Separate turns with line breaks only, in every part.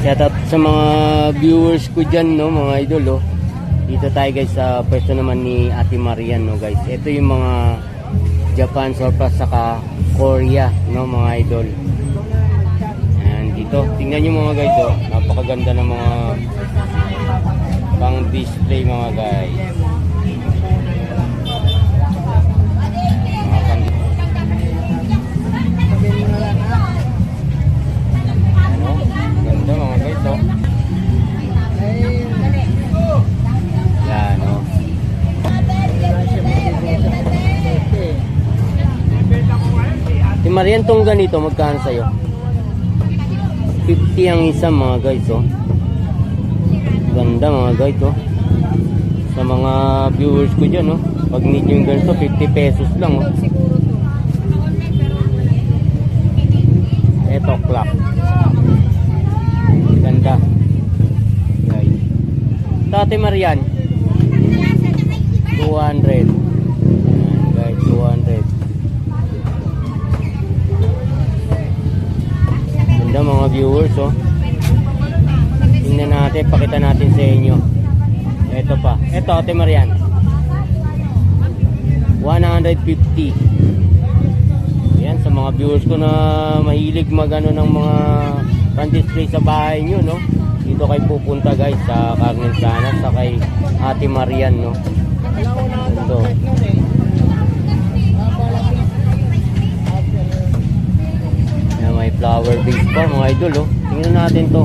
Shout out sa mga viewers ko dyan, no, mga idol, oh. Dito tayo guys sa pwesto naman ni Ate Marian, no guys. Ito yung mga Japan surplus saka Korea, no mga idol. Ayan, dito. Tingnan nyo mga guys, oh. Napakaganda ng mga pang display mga guys. Ganda mga guys, oh. Yan, oh. Si Marian, tong ganito, magkano sa'yo? 50 ang isa mga guys, oh. Ganda mga guys, oh. Sa mga viewers ko dyan, oh. Pag need yung ganito, 50 pesos lang, oh. Eto, clock. Ganda. Guys. Tate Marian. 200. Ayan, guys, 200. Ganda mga viewers, oh. Tingnan natin, pakita natin sa inyo. Ito pa. Ito, Ate Marian. 150. Yan, sa mga viewers ko na mahilig magano ng mga pan-display sa bahay nyo, no? Dito kayo pupunta guys sa Carmen Planas sa kay Ate Marian, no? Ito. Yan, may flower base pa mga idol, oh. Tingnan natin to.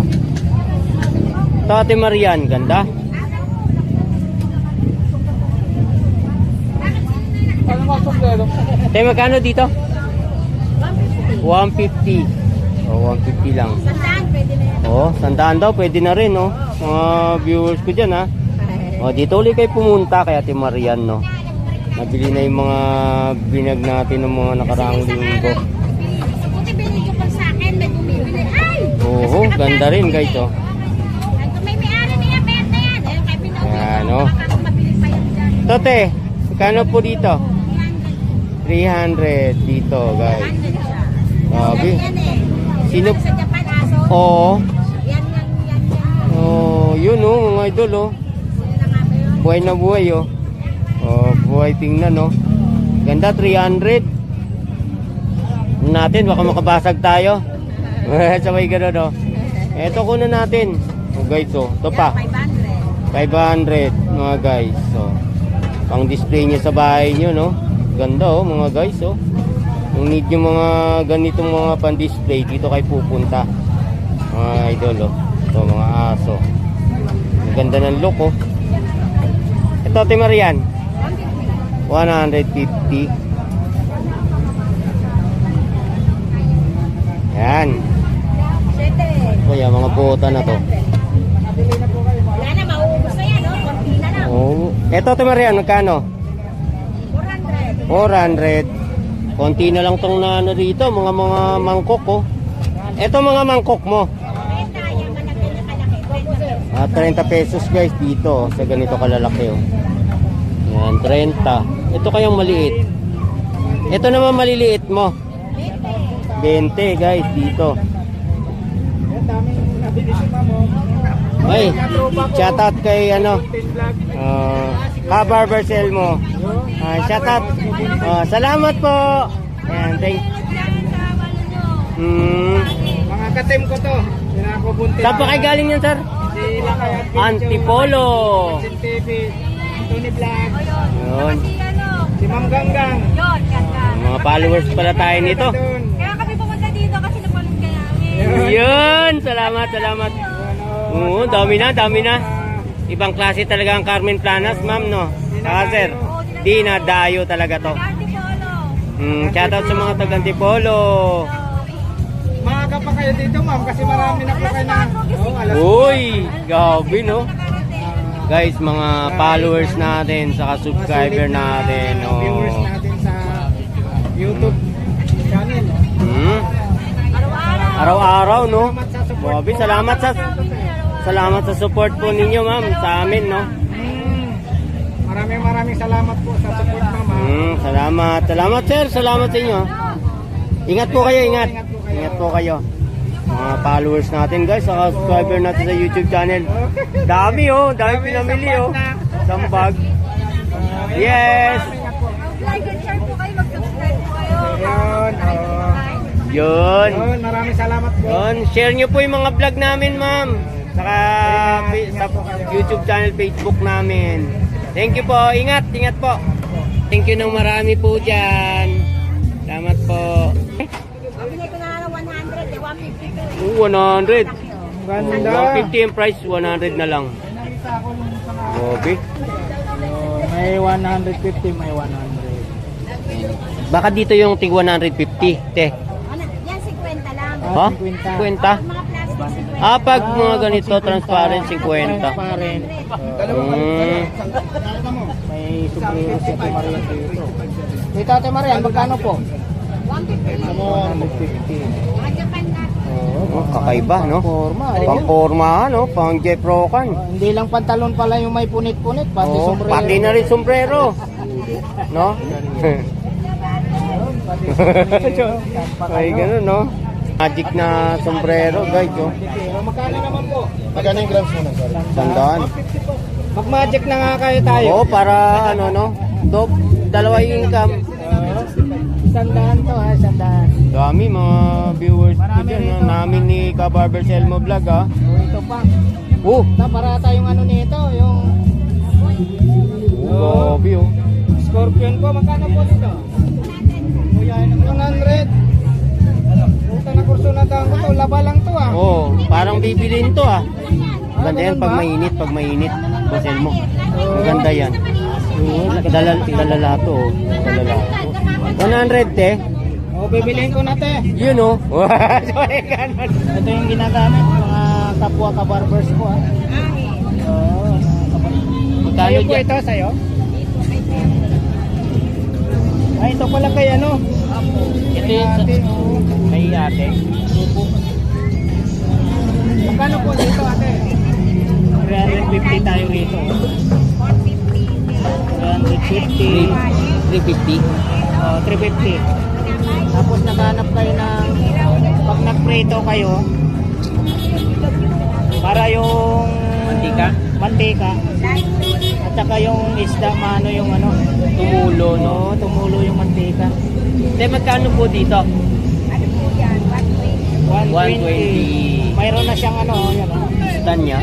Ito, Ate Marian, ganda. Tayo magkano dito? 150. Oh, 150 lang.
Sandaan, pwede na yan.
Oh, sandaan daw, pwede na rin, no? Mga viewers ko dyan, ha? Oh, dito ulit kayo pumunta kay Ate Marian, no? Nabili na yung mga binag natin ng mga nakaraang linggo.
Buti binigyan ko pa sa akin, may bumibili. Ay!
Oo, ganda rin, guys, oh.
Kung may may-ari na yan, benta yan. Ayun, kaya pinauwi
Ayan,
ko.
oh.
Baka mabili pa yan dyan.
Tote, kano po dito? 300 dito, guys.
100 siya.
Sabi.
Yan eh.
Sino?
Sa Japan, aso.
Oo.
Yan.
Oh, yun, oh, mga idol, oh.
Sino na nga ba yun?
Buhay na buhay, oh. Oh, buhay tingnan, oh. Ganda, 300. Natin, baka makabasag tayo. Sabay gano'n, oh. Eto kuna natin. Oh, guys, oh. Ito pa.
500.
500, mga guys. So, pang display nyo sa bahay nyo, no? Ganda, oh, mga guys, oh. Kung need yung mga ganitong mga pan-display, dito kayo pupunta. Mga idol, oh. Ito, mga aso. Ang ganda ng look, oh. Ito, Ate Marian. 150. Yan. Kuya, mga puta na to.
Wala na, mauubos na yan, oh. Konti na lang.
Oh. Ito, Ate Marian, magkano?
400.
400. Konti na lang tong na ano dito, mga mangkok, oh. Ito mga mangkok mo.
Benta, yan ka na kalaki.
30 pesos guys dito, oh, sa ganito kalalaki, oh. Yan, 30. Ito kayang maliit. Ito naman maliliit mo. 20 guys dito. Ay, shout out kay ano, Barber Sel mo. Shout out. Salamat po. Ayan, thank.
Mga katim ko to.
Saan pa kayo galing yan, sir?
Sila kaya
Antipolo.
TV, Tony Vlog,
Yun.
si Ma'am Ganggang.
Yun, ganda.
Mga followers pala tayo nito.
Kaya kami pumunta dito kasi napanood ka namin.
Yun, salamat, salamat. Oo, dami na. Ibang klase talaga ang Carmen Planas, ma'am, no? Sir, di na dayo talaga to. Shoutout sa mga taga-Antipolo.
Maaga pa kayo dito, ma'am, kasi marami na po kayo na. Alas
Uy, gabi, no? Guys, mga followers natin, saka subscriber natin, no?
viewers natin sa YouTube channel.
Araw-araw, no? Grabe, salamat sa support po ninyo, ma'am, sa amin, no?
Maraming salamat po sa support, ma'am.
Salamat, sir. Salamat sa inyo. Ingat po kayo, ingat. Ingat po kayo. Mga followers natin guys, saka subscriber natin sa YouTube channel. Dami dami pinamili Isang bag. Yes!
Like and share po kayo, mag-subscribe po kayo.
Yun,
Yun.
Yun, maraming salamat po.
Yun, share nyo po yung mga vlog namin, ma'am. Saka sa YouTube channel, Facebook namin. Thank you po. Ingat po. Thank you ng marami po dyan. Salamat po.
Bigay ko na lang 100, 150 to.
100.
Ganda.
150 yung price, 100 na lang. Gobi.
May 150, may 100.
Baka dito yung tig 150, te.
Ano? Yan, 50 lang.
Ha? 50?
Mga plastic, 50.
Pag mga ganito, transparent, 50.
Transparent. May suprero si Ate Maria dito. Dito Ate Maria, magkano po?
150.
150.
Mga Japan na.
Kakaiba, no?
Forma.
Pang forma, pang Jeff Rocan.
Hindi lang pantalon pala yung may punit-punit, pati sombrero.
Pati na rin sombrero. No? Ay, ganun, no? Magic na sombrero, guys,
Magkano naman po? Magkano yung grams mo na, sorry?
Tandaan.
Mag-magic na nga kayo tayo.
Oo, para dalawa yung income.
Sandaan to ha, sandaan.
Dami mga viewers ko
Marami
dyan,
rito.
namin ni Ka Barber Selmo Vlog, ha?
Ito pa. Parata yung ano nito, yung
Gobi,
Scorpion po. Magkano po dito? 100. Puta na kurso na taong ko to. Laba lang to ah.
Parang bibilin to, Ganda yan
ganun
pag
ba?
mainit, Basel mo. Maganda yan. Dalala to, dalala. 100, te.
Bibiliin ko na te.
Yun, Sorry, ganun.
Ito yung ginagamit mga kapwa ka-barbers ko ah.
Magkano
Sa'yo po
dyan?
ito, sa'yo? Ay, ito pala kay ano?
Ito yung
Ate,
kay ate.
Magkano po dito ate? 350 tayo rito. 350.
350.
350. Tapos naghanap kayo ng pag nagprito kayo para yung mantika at saka yung isda maano yung ano
Tumulo, no?
tumulo yung mantika.
Te, magkano po dito?
Ano po yan?
120.
120.
Mayroon na siyang ano yan
Stand niya.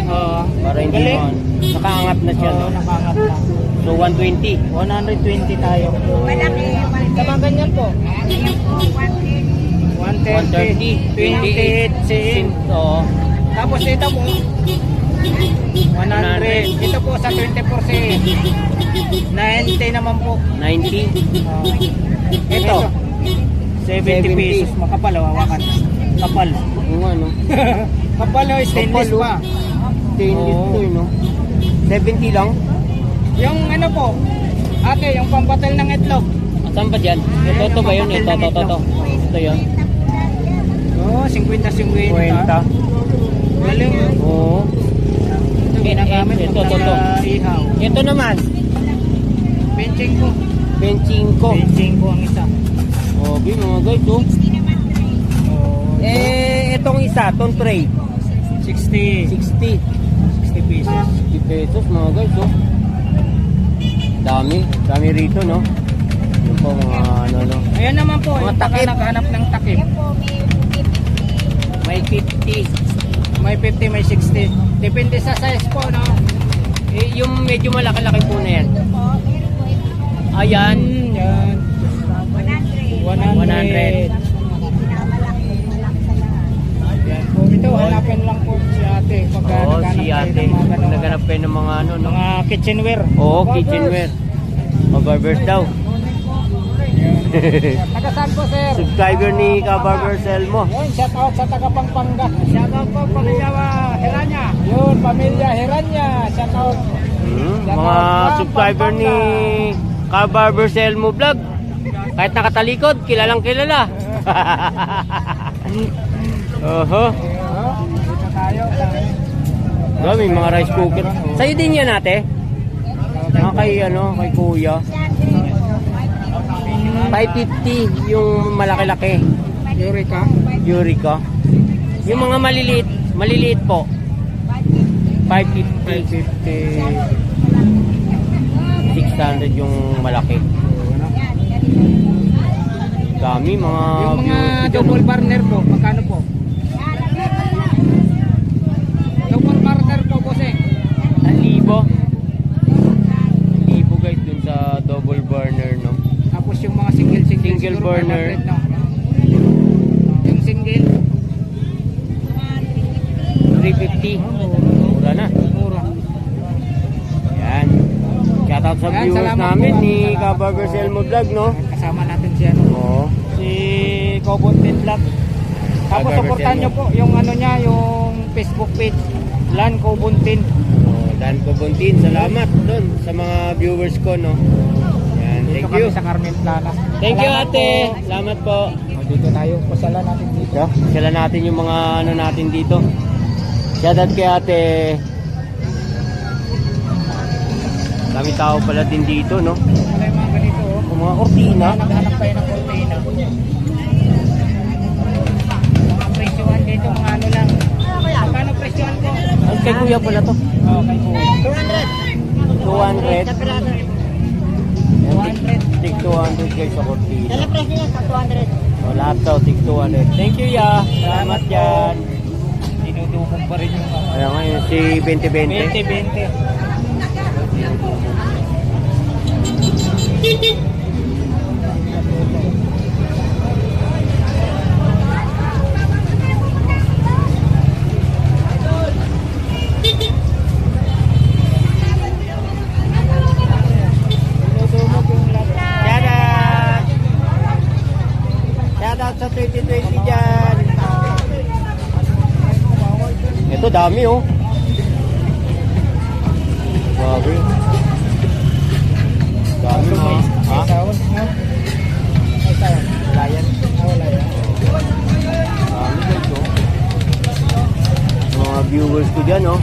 Para hindi
galing.
mo. Nakaangat na siya, no?
Nakangat na.
So, 120.
120 tayo.
Malaki,
Sa mga ganyan po.
Ayan po,
130.
130.
28 cents.
Oo.
Tapos ito po 100. Ito po sa 20%. 90 naman po.
90.
Ito 70 pesos. Makapal hawakan. Kapal.
Yung ano.
Kapal stainless
Kapal,
pa.
Stainless
Oo.
to, no? 70 lang.
Yung ano po, ate, yung pampatal ng itlog.
Saan ba dyan? Ito ba yun? Ito. Ito yun.
Oo, 50-50.
50.
Galing.
Oo.
Ito ginagamit
Ito.
sa ihaw.
Ito naman.
Benching ko.
25.
Benching ko ang isa.
Okay, mga guys, itong isa, itong tray.
60
60.
60 pieces.
50 pesos, mga guys, Dami rito, no? Yung po, mga ano.
Ayan naman po,
Mga
yung
takip.
naghanap ng takip.
Ayan po, may 50.
May 50.
May 50, may 60. Depende sa size po, no?
Yung medyo malaki-laki po na yan.
Ito po, meron po ito.
Ayan.
Yan.
100.
100.
Malaki sa lahat.
Yan po. Ito, hanapin lang po si ate. Pagka
Oo,
naghanap
si
tayo
ate.
ng mga ganun.
Naganap kayo ng mga ano, no?
Mga kitchenware.
Oo,
Barbers.
kitchenware. Barbers daw.
Taga saan po, sir?
Subscriber ni Ka Barber Selmo.
Yun, shout out sa taga Pampanga. Shout out po, pamilya Hiranya. Yun, pamilya Hiranya. Shout out.
Mga subscriber ni Ka Barber Selmo Vlog. Kahit nakatalikod, kilalang kilala. Oho.
Dito tayo.
Dami mga rice cooker. Sa'yo din yan, ate? Kay kuya. 550 yung malaki-laki.
Eureka.
Eureka. Yung mga maliliit po. 550. 600 yung malaki. Dami mga
Yung mga
viewers dyan,
double
no?
partner po, magkano po? Double partner po, bossing.
1,000. 1,000 guys dun sa double burner, no?
Tapos yung mga single
Single
siguro
burner.
500, no? Yung single,
350. Mura na.
mura.
Yan. Shoutout sa
Yan,
viewers
salamat
namin
po.
ni Kaburger Selmo Vlog, no?
Kasama natin si ano,
Oo.
si Cobontin Vlog. Tapos
Burger
supportan
Selmo.
nyo po yung ano niya, yung Facebook page, Lan Cobontin.
Oh, Dan Cobontin, salamat doon sa mga viewers ko, no? Yan,
Dito
thank
kami
you.
sa Carmen Plana.
Thank you,
Salamat
ate.
po.
Salamat po.
O, dito tayo, pasala natin dito.
Sila natin yung mga ano natin dito. Shoutout kay ate. Dami tao pala din dito, no?
Wala yung mga ganito, oh.
Yung mga kortina.
Naghanap tayo ng cortina. Mga presyohan dito, mga ano lang. Magkano presyohan ko?
Ay, kay kuya pala to.
Oh, kay po.
200.
200.
Tig 200 guys sa kortina.
Dala presyo niya sa 200.
So, lahat daw, tig 200. Thank you, ya. Salamat yan.
Dinudukong pa rin yung mga.
Ayan ngayon, si 2020.
20-20.
Shoutout! Shoutout sa 2020 dyan. Ito dami, oh. Grabe. Dami, ha? Ha?
Sound, no? May sound. Layan. Wala yan.
Dami guys, oh. Mga viewers ko dyan, oh.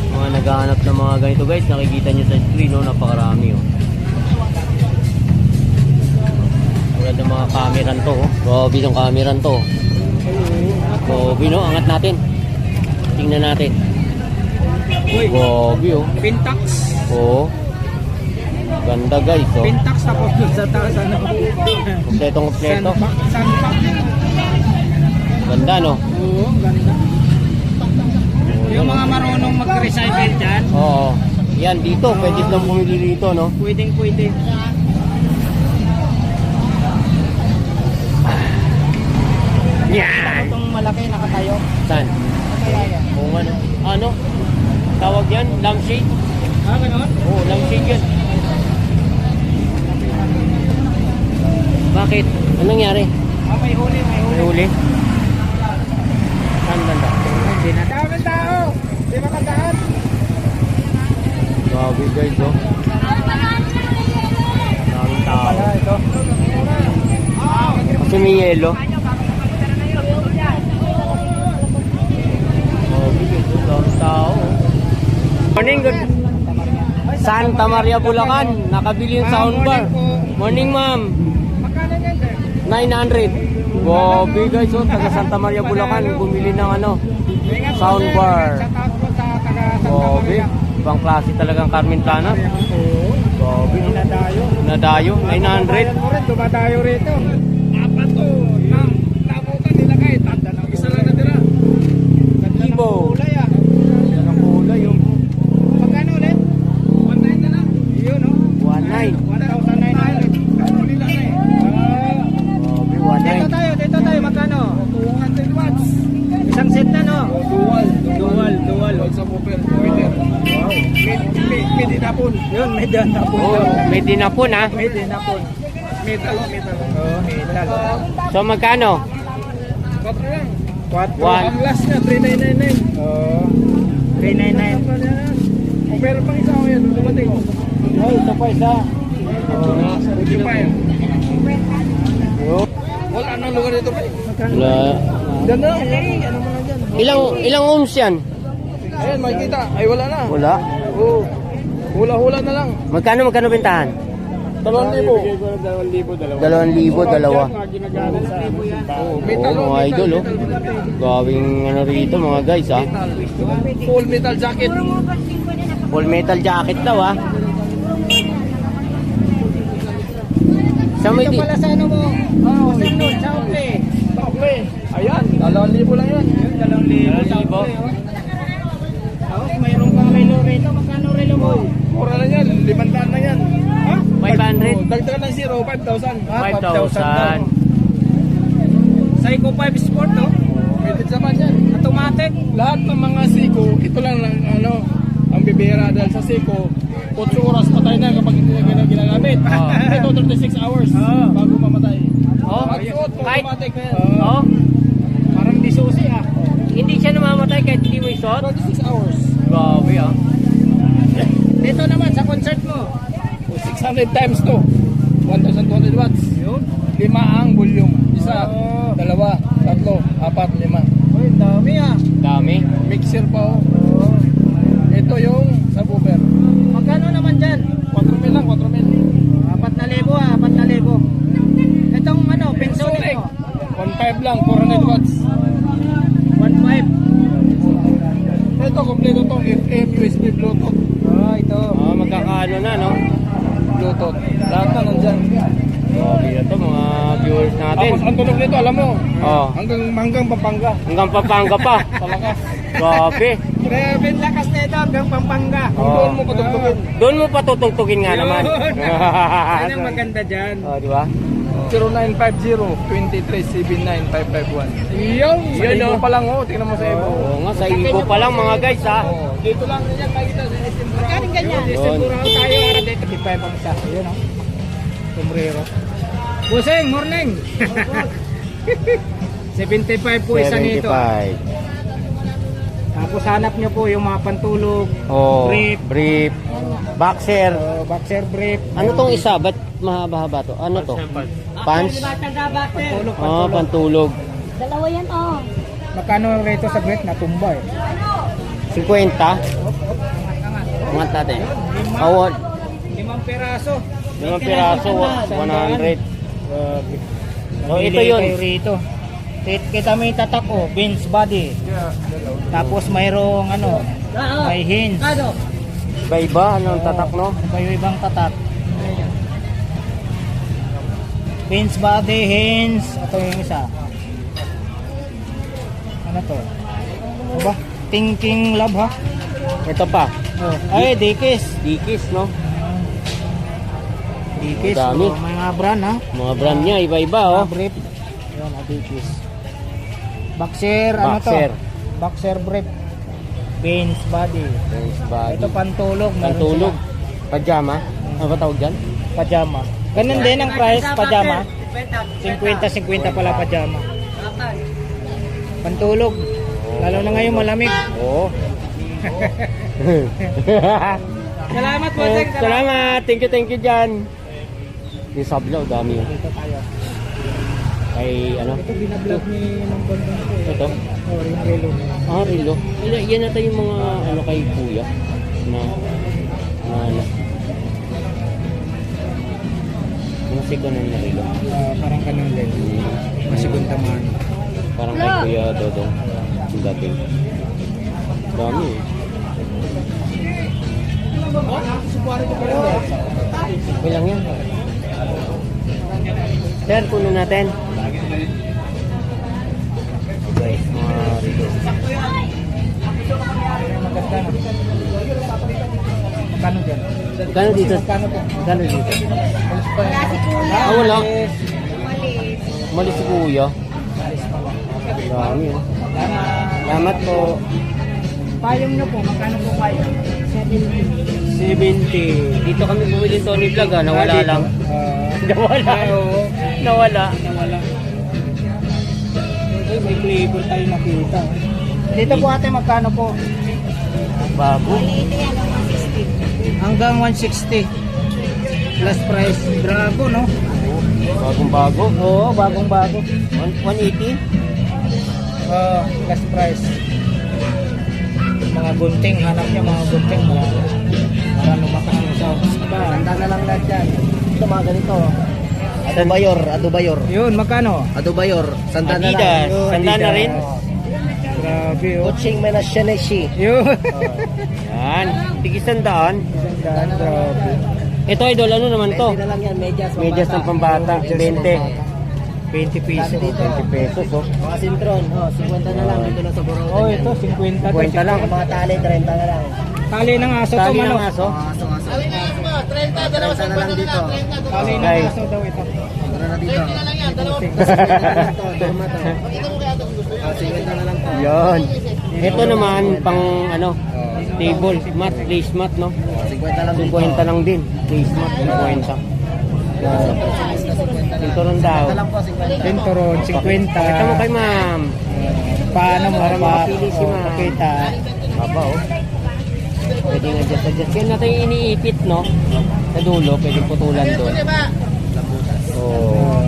Mga naghahanap ng mga ganito guys. Nakikita nyo sa screen, oh. Napakarami, oh. Tulad ng mga kameran to, oh. Grabe yung kameran to, oh. Grabe, no? Angat natin. Tingnan natin.
Uy,
Grabe, oh.
Pintax.
Oo. Ganda guys, oh.
Pintax tapos dun sa taas, ano?
Kompletong kompleto.
Sandpack.
Ganda, no?
Oo, ganda. Yung mga marunong mag-recycle dyan,
Oo. Yan, dito. Pwede silang pumili dito, no?
pwedeng-pwede.
Yan!
Itong malaki nakatayo.
Saan?
Kaya yan.
Oo nga, no? Ano? Tawag yan? Lampshade?
Ah, gano'n?
Oo, lampshade yan. Bakit? Anong nangyari?
Ah, may huli, may huli.
May huli? Saan banda?
Hindi na. Daming tao! Di makadaan.
Grabe guys, oh. Daming tao.
ito.
Kasi may yelo. Grabe guys, oh. Daming tao, oh. Morning, good. Santa Maria, Bulacan. Nakabili yung soundbar. Morning, ma'am.
Magkano yan, sir?
900. Grabe guys, oh. Taga Santa Maria, Bulacan. Bumili ng ano, soundbar.
Sa taas po sa taga Santa
Grabe.
Maria.
Ibang klase talagang Carmen Plana.
Oo.
Grabe, no?
Nadayo.
Nadayo, 900.
Mo rin, dumadayo rito. Apat to. Nabutan nila kahit tanda na. Isa lang natira. Ganda ng
Ibo.
kulay, ah.
Yan ang kulay, oh.
Magkano ulit? 1.9 na lang. Yun, no?
1.9.
1,900. Huli lang eh.
Grabe, 1.9.
Dito tayo. Magkano? 200 watts. Isang set na, no? Dual. Sa popper. Boiler. Wow. May dinapon. Yun, may dinapon.
Oh, may dinapon, ha?
May dinapon. Metal. Oh, metal.
So, magkano?
4 lang. 4.
One.
Ang last niya, 3,999. Oh. 399. Kung meron pang isa ko yan, dumating.
Oh, ito pa isa.
Hindi pa yan.
Oh.
Wala nang lugar dito pa.
Wala.
Diyan na. Ano mo na dyan?
Ilang ohms yan?
Ayan, makikita. Ay, wala na.
Wala.
Oo. Hula-hula na lang.
Magkano bentahan? 2,000, dalawa.
Mga ginagamit sa simbahan.
Oo, mga idol, oh. Gawing ano rito, mga guys, ha.
Full metal jacket.
Full metal jacket daw, ha. Sa may
Ito pala sa ano mo? Oo, sa ano? Sa Oakley. Sa Oakley. Ayan, 2,000 lang yan. 2,000 sa
2,000.
Oakley, oh. Tapos mayroon kang relo rito. Magkano relo mo? Mura lang yan, 500 na yan. Ha?
500?
Dagdagan ng 0, 5,000.
5,000.
Seiko 5 Sport, no? Pwede naman yan. Automatic. Lahat ng mga Seiko, ito lang ano, ang bibira dahil sa Seiko, 8 oras patay na kapag hindi na ginagamit. Ito 36 hours bago mamatay. Magsuot, automatic na yan.
Oh,
Parang di susi ah.
hindi siya namamatay kahit hindi mo isuot.
36 hours.
Grabe, ah.
Dito naman sa concert mo. 600 times 2. 1,200 watts. Yun. 5 ang volume. Isa, dalawa, tatlo, apat, 5. Uy, dami ah.
Dami.
Mixer pa oh. Ito yung subwoofer. Magkano naman dyan? 4,000 lang, 4,000. 4,000 ah, 4,000. Itong ano, Pensonic mo? 1,500 lang, 400 watts. 1,500. Ito, kompleto to. FM, USB, Bluetooth. Ito.
Magkakaano na, no?
Bluetooth. Lahat na nandyan.
Grabe na to, mga viewers natin.
Tapos ang tunog nito, alam mo,
Oh,
hanggang Pampanga.
hanggang Pampanga pa.
Talakas.
Grabe.
Grabe lakas nito hanggang Pampanga. Kung
Oh.
doon mo patugtugin.
Doon mo patutugtugin nga naman.
Yan ang maganda dyan.
Oh, di ba?
0950-2379-551. Yung, sa
Yun,
Ibo
oh.
pa lang oh, tingnan mo sa Ibo.
Oo nga, sa Ibo pa lang mga guys, ha.
Oh, dito lang yan makita sa SM Burao.
Magkano ganyan?
SM Burao tayo, ara dito, 55 ang isa. Ayun oh. Sombrero. Buseng, morning! 75 po isa nito.
75.
Tapos hanap nyo po yung mga pantulog,
Oh,
brief,
brief. Boxer.
boxer brief.
Ano tong isa? Ba't mahaba-haba to? Ano to? Pants?
Pantulog,
Oh, pantulog.
Dalawa yan, oh.
Magkano rito sa brief? Natumba eh.
50. Mga natin. Oh,
5 peraso.
5 piraso, 100. So, ito yun.
Rito. Kita mo yung tatak ko, Benz body. Tapos mayroong ano, may hinge.
Iba-iba, anong tatak, no?
May ibang tatak. Benz body, hinge. Ito yung isa. Ano to? Ano ba? Thinking Love ha?
Ito pa.
Ay, Dikis.
Dikis, no?
Dikis.
Dami.
Mga brand ha?
Mga brand niya, iba-iba, oh.
Brief. Yun, Dikis. Boxer, ano to?
Boxer.
Boxer brief. Benz body.
Benz body.
Ito pantulog. meron
Pantulog.
sila.
Pajama. Ano ba tawag dyan?
Pajama. Ganun din ang price, pajama. 50-50 pala pajama. Pantulog. Lalo na ngayon malamig.
Oo.
Salamat po,
Salamat. Thank you dyan. Yung sablaw, dami yun.
Dito tayo.
Kay ano?
Ito binablog ni Mang Bondong ko.
Ito?
Oh, yung relo.
Ah, relo. Yan natin yung mga ano kay kuya. Na ano. Mga sikonan na relo.
Parang kanang din. Masigunda man.
Parang kay kuya Dodong. Yung dating. Dami eh. Okay lang yan. Sir, kunin natin. Okay, mga relo.
Maganda na. Magkano dyan?
Gano dito?
Magkano po?
Gano dito?
Wala si Kuya.
Ah, wala.
Umalis.
Malis si kuya. Dami oh. Salamat po.
Payong nyo po, magkano po payong?
70. Dito kami bumili Tony Vlog, ah. Nawala lang. Nawala. Nawala.
Nawala. May flavor tayo nakita. Dito po ate, magkano po?
Bago.
Ito yan, 160.
Hanggang 160. Plus price. Drago, no?
Bagong bago.
Oo, bagong bago.
180.
Plus price. Mga gunting, hanap niya mga gunting. Para lumakas yung sound. Handa na lang lahat yan. dito mga ganito. Adubayor. Yun, magkano?
Adubayor, sandaan na lang.
Adidas.
Yun,
Sandaan na
Adidas.
rin.
Grabe, oh.
Coaching may na Sheneshi.
Yun.
Yan. Tigis-sandaan.
Grabe.
Ito idol, ano naman to?
20 na lang yan, medyas.
Medyas ng pambata. 20.
20 pesos.
20 pesos, oh.
Mga sintron, 50 na lang dito lang sa Borotan.
Oh, ito, 50 to.
50 lang.
Mga tali, 30 na lang.
Tali ng aso to,
Tali ng
manok.
aso.
Aso. 30 na lang dito.
Tali ng
Okay.
aso daw ito.
Tara na dito. Dorma to. 50 na lang to.
Yan. Ito naman, pang ano, table, mat, placemat, no?
50 lang dito.
50 lang din. Placemat, 50. Ito rin daw.
50 lang po, 50.
Tinturon, 50.
Pakita mo kay ma'am.
Paano mo
Para makapili si ma'am.
Pakita.
Aba, oh. Pwede nga adjust. Yan natin yung iniipit, no? Sa dulo, pwede putulan doon. Oh.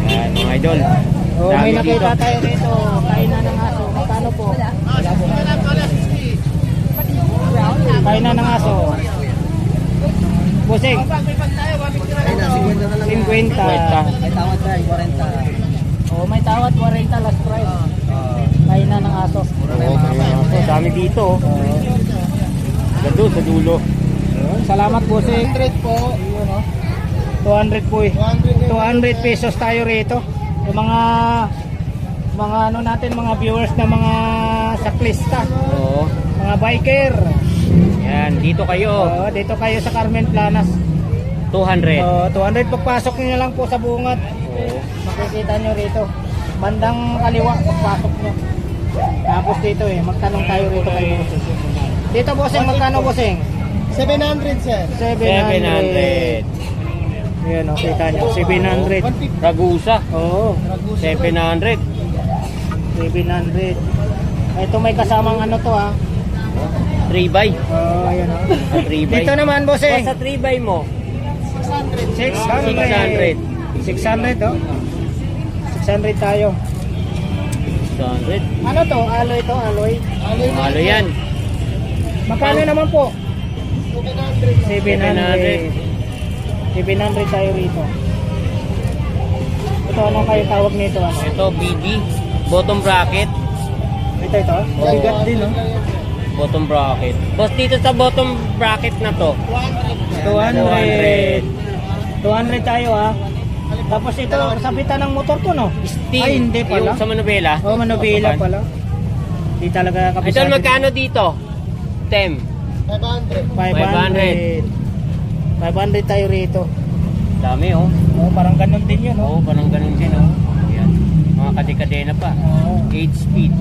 Yan, mga idol.
Oh,
Dami
may nakita
dito.
tayo rito. Kainan ng aso. Magkano po? Kainan ng aso. Busing.
Ayun na, 50 na lang.
50.
May tawad tayo, 40.
Oh, may tawad 40 last price. Kainan ng aso.
Oo, kaya dami dito, oh. Gando sa dulo.
Yun, salamat Busing. 200 po. Yun, oh. 200 po eh. 200 pesos tayo rito. Yung mga ano natin, mga viewers na mga saklista,
Oo.
mga biker.
Yan, dito kayo.
Oh, dito kayo sa Carmen Planas.
200.
200 pagpasok niyo lang po sa bungat.
Oo.
Makikita nyo rito. Bandang kaliwa pagpasok nyo. Tapos dito magtanong tayo rito kay Bossing. Dito Bossing, magkano Bossing?
700 sir.
700.
Yan o, kita nyo. 700.
Ragusa.
Oo,
700.
700. Ito may kasamang ano to ha.
3x.
Ayan o.
3x.
Dito naman Bossing.
Basta 3x mo.
600. 600 oh. 600 tayo.
600.
Ano to? Alloy to? Alloy?
Malo yan.
Magkano naman po?
700.
700 tayo rito. Ito, anong kayo tawag nito? Ano?
Ito, BB. Bottom bracket.
Ito.
Oo.
Bigat din, no?
Bottom bracket. Boss, dito sa bottom bracket na to.
200. 200 tayo, ha? Tapos ito, sabitan ng motor to, no?
Steel.
Ay, hindi pala.
Yung sa Manubela.
Oh, Manubela pala. Hindi talaga kabisado.
Ito, magkano dito? Tem.
500. 500 tayo rito.
Dami, oh.
Oh, parang ganun din yun, no?
Oo, parang ganun din, oh. Ayan. Mga kadekadena pa.
Oh.
8 speed.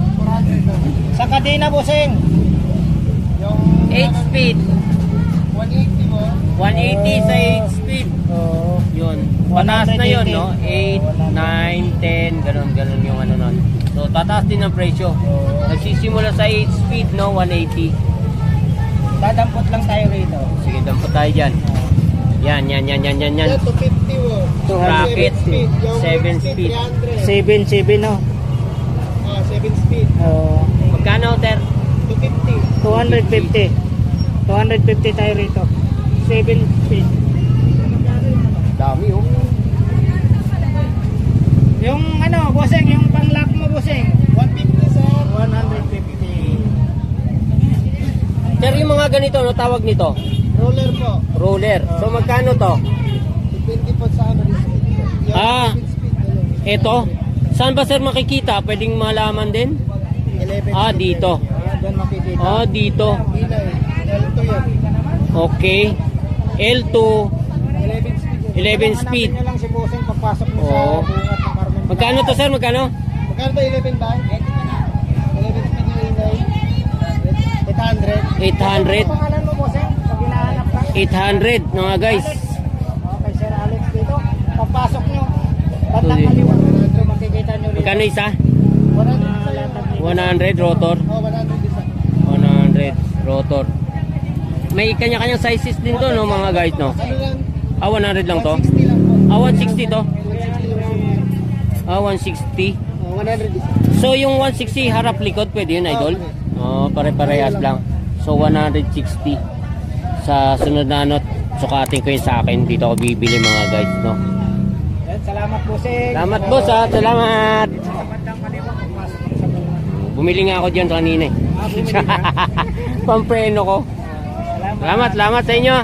Sa kadena, Bossing.
8 speed. 180 sa 8 speed.
Oh.
Yun. Pataas na yun,
180.
no? 8, 9, 10, ganun yung ano nun. So, tataas din ang presyo.
Oh.
Nagsisimula sa 8 speed, no? 180.
Dadampot lang tayo rito.
Sige, dampo tayo dyan. Yan.
250
Bracket, 7 speed.
7 no?
7 speed.
Oh.
Magkano, Ter?
250.
250 tayo rito. 7 speed.
Dami, oh.
Yung ano, Bossing, yung pang-lock mo, Bossing.
150 sir.
150.
Ter, yung mga ganito, ano tawag nito?
Roller po.
Roller. So, magkano to?
Depende po sa ano.
Ah. Ito? Saan ba, sir, makikita? Pwedeng malaman din?
11
Ah, dito.
Doon makikita.
Ah, dito.
Ilay. L2 yan.
Okay. L2, 11 speed.
Hanapin nyo lang si Bossing pagpasok mo
Oo.
sa bungat ng Carmen.
Magkano to, sir? Magkano?
Magkano ba 11 ba? 11 speed yung ilay. 800.
800.
Ano pangalan mo, Bossing? Pag hinahanap ka.
800, mga guys.
Okay, Sir Alex dito. Pagpasok nyo. Bandang
Sige.
kaliwa. Dito makikita nyo rito.
Magkano isa?
100
100 rotor.
Oh, 100 isa.
100 rotor. May kanya-kanyang sizes din to, no, mga guys, no?
Ano lang?
Ah, 100 lang to?
60 lang po.
Ah, 160 to?
160 yung
Ah, 160.
100 isa.
So, yung 160 harap likod, pwede yun, idol? Oh, pare-parehas lang. So, 160 sa sunod na ano. sukatin ko yun sa akin. Dito ako bibili mga guys, no?
Yan, salamat po sir.
Salamat boss ha, salamat.
Salamat ng kaliwa kung pasok ko sa bunga.
Bumili nga ako dyan kanina eh.
Bumili ka?
Pampreno ko.
Salamat.
Salamat sa inyo.